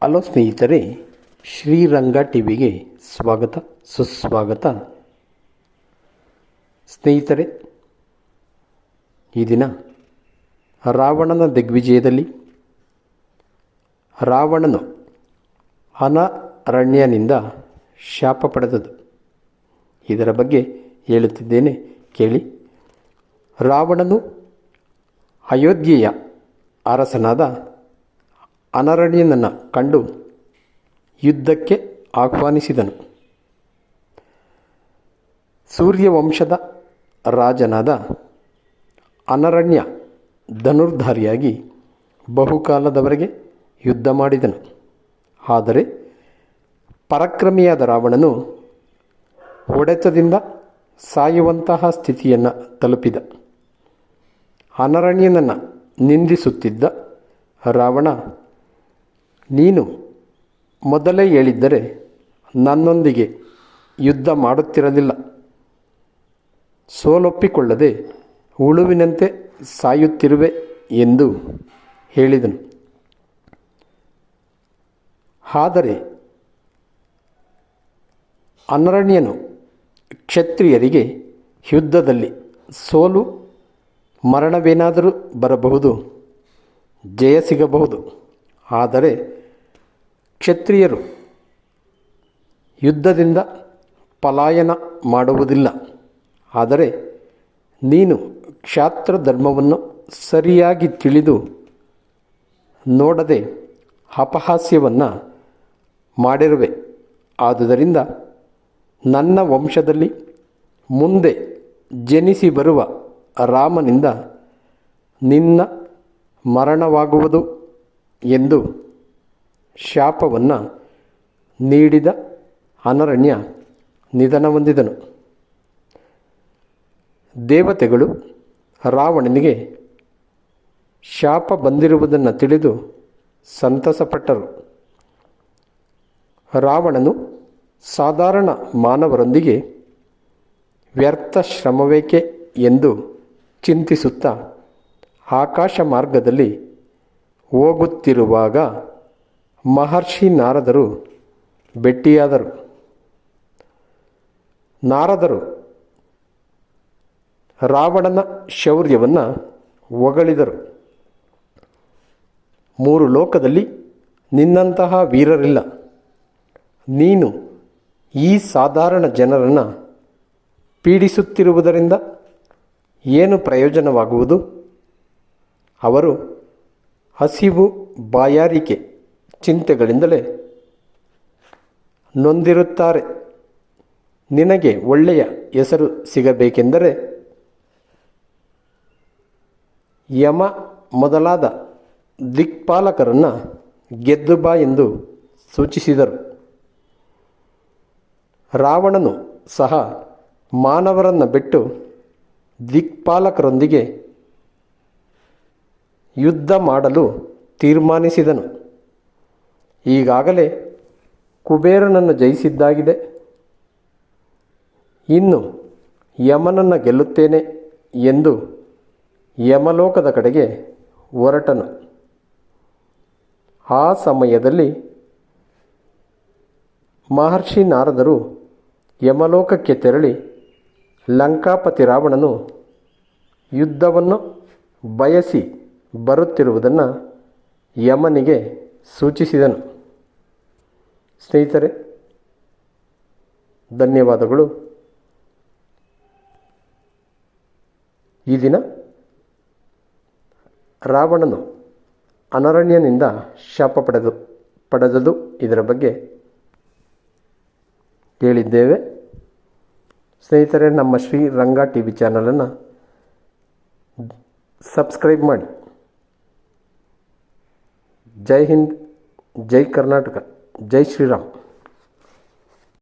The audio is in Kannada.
ಹಲೋ ಸ್ನೇಹಿತರೆ, ಶ್ರೀರಂಗ ಟಿವಿಗೆ ಸ್ವಾಗತ ಸುಸ್ವಾಗತ. ಸ್ನೇಹಿತರೆ, ಈ ದಿನ ರಾವಣನ ದಿಗ್ವಿಜಯದಲ್ಲಿ ರಾವಣನು ಅನರಣ್ಯನಿಂದ ಶಾಪ ಪಡೆದದು. ಇದರ ಬಗ್ಗೆ ಹೇಳುತ್ತಿದ್ದೇನೆ, ಕೇಳಿ. ರಾವಣನು ಅಯೋಧ್ಯೆಯ ಅರಸನಾದ ಅನರಣ್ಯನನ್ನು ಕಂಡು ಯುದ್ಧಕ್ಕೆ ಆಹ್ವಾನಿಸಿದನು. ಸೂರ್ಯವಂಶದ ರಾಜನಾದ ಅನರಣ್ಯ ಧನುರ್ಧಾರಿಯಾಗಿ ಬಹುಕಾಲದವರೆಗೆ ಯುದ್ಧ ಮಾಡಿದನು. ಆದರೆ ಪರಾಕ್ರಮಿಯಾದ ರಾವಣನು ಹೊಡೆತದಿಂದ ಸಾಯುವಂತಹ ಸ್ಥಿತಿಯನ್ನು ತಲುಪಿದ. ಅನರಣ್ಯನನ್ನು ನಿಂದಿಸುತ್ತಿದ್ದ ರಾವಣ, ನೀನು ಮೊದಲೇ ಹೇಳಿದ್ದರೆ ನನ್ನೊಂದಿಗೆ ಯುದ್ಧ ಮಾಡುತ್ತಿರಲಿಲ್ಲ, ಸೋಲೊಪ್ಪಿಕೊಳ್ಳದೆ ಹುಳುವಿನಂತೆ ಸಾಯುತ್ತಿರುವೆ ಎಂದು ಹೇಳಿದನು. ಆದರೆ ಅನರಣ್ಯನು ಕ್ಷತ್ರಿಯರಿಗೆ ಯುದ್ಧದಲ್ಲಿ ಸೋಲು ಮರಣವೇನಾದರೂ ಬರಬಹುದು, ಜಯ ಸಿಗಬಹುದು, ಆದರೆ ಕ್ಷತ್ರಿಯರು ಯುದ್ಧದಿಂದ ಪಲಾಯನ ಮಾಡುವುದಿಲ್ಲ. ಆದರೆ ನೀನು ಕ್ಷಾತ್ರ ಧರ್ಮವನ್ನು ಸರಿಯಾಗಿ ತಿಳಿದು ನೋಡದೆ ಅಪಹಾಸ್ಯವನ್ನು ಮಾಡಿರುವೆ. ಆದುದರಿಂದ ನನ್ನ ವಂಶದಲ್ಲಿ ಮುಂದೆ ಜನಿಸಿ ಬರುವ ರಾಮನಿಂದ ನಿನ್ನ ಮರಣವಾಗುವುದು ಎಂದು ಶಾಪವನ್ನು ನೀಡಿದ ಅನರಣ್ಯ ನಿಧನ ಹೊಂದಿದನು. ದೇವತೆಗಳು ರಾವಣನಿಗೆ ಶಾಪ ಬಂದಿರುವುದನ್ನು ತಿಳಿದು ಸಂತಸಪಟ್ಟರು. ರಾವಣನು ಸಾಧಾರಣ ಮಾನವರೊಂದಿಗೆ ವ್ಯರ್ಥ ಶ್ರಮವೇಕೆ ಎಂದು ಚಿಂತಿಸುತ್ತಾ ಆಕಾಶ ಮಾರ್ಗದಲ್ಲಿ ಹೋಗುತ್ತಿರುವಾಗ ಮಹರ್ಷಿ ನಾರದರು ಭೇಟಿಯಾದರು. ನಾರದರು ರಾವಣನ ಶೌರ್ಯವನ್ನು ಹೊಗಳಿದರು. 3 ಲೋಕದಲ್ಲಿ ನಿನ್ನಂತಹ ವೀರರಿಲ್ಲ. ನೀನು ಈ ಸಾಧಾರಣ ಜನರನ್ನು ಪೀಡಿಸುತ್ತಿರುವುದರಿಂದ ಏನು ಪ್ರಯೋಜನವಾಗುವುದು? ಅವರು ಹಸಿವು, ಬಾಯಾರಿಕೆ, ಚಿಂತೆಗಳಿಂದಲೇ ನೊಂದಿರುತ್ತಾರೆ. ನಿನಗೆ ಒಳ್ಳೆಯ ಹೆಸರು ಸಿಗಬೇಕೆಂದರೆ ಯಮ ಮೊದಲಾದ ದಿಕ್ಪಾಲಕರನ್ನು ಗೆದ್ದು ಬಾ ಎಂದು ಸೂಚಿಸಿದರು. ರಾವಣನು ಸಹ ಮಾನವರನ್ನು ಬಿಟ್ಟು ದಿಕ್ಪಾಲಕರೊಂದಿಗೆ ಯುದ್ಧ ಮಾಡಲು ತೀರ್ಮಾನಿಸಿದನು. ಈಗಾಗಲೇ ಕುಬೇರನನ್ನು ಜಯಿಸಿದ್ದಾಗಿದೆ, ಇನ್ನು ಯಮನನ್ನು ಗೆಲ್ಲುತ್ತೇನೆ ಎಂದು ಯಮಲೋಕದ ಕಡೆಗೆ ಹೊರಟನು. ಆ ಸಮಯದಲ್ಲಿ ಮಹರ್ಷಿ ನಾರದರು ಯಮಲೋಕಕ್ಕೆ ತೆರಳಿ ಲಂಕಾಪತಿ ರಾವಣನು ಯುದ್ಧವನ್ನು ಬಯಸಿ ಬರುತ್ತಿರುವುದನ್ನು ಯಮನಿಗೆ ಸೂಚಿಸಿದನು. ಸ್ನೇಹಿತರೆ, ಧನ್ಯವಾದಗಳು. ಈ ದಿನ ರಾವಣನು ಅನರಣ್ಯನಿಂದ ಶಾಪ ಪಡೆದದು ಇದರ ಬಗ್ಗೆ ಹೇಳಿದ್ದೇವೆ. ಸ್ನೇಹಿತರೆ, ನಮ್ಮ ಶ್ರೀರಂಗ ಟಿವಿ ಚಾನಲನ್ನು ಸಬ್ಸ್ಕ್ರೈಬ್ ಮಾಡಿ. ಜೈ ಹಿಂದ್, ಜೈ ಕರ್ನಾಟಕ, ಜೈ ಶ್ರೀರಾಮ್.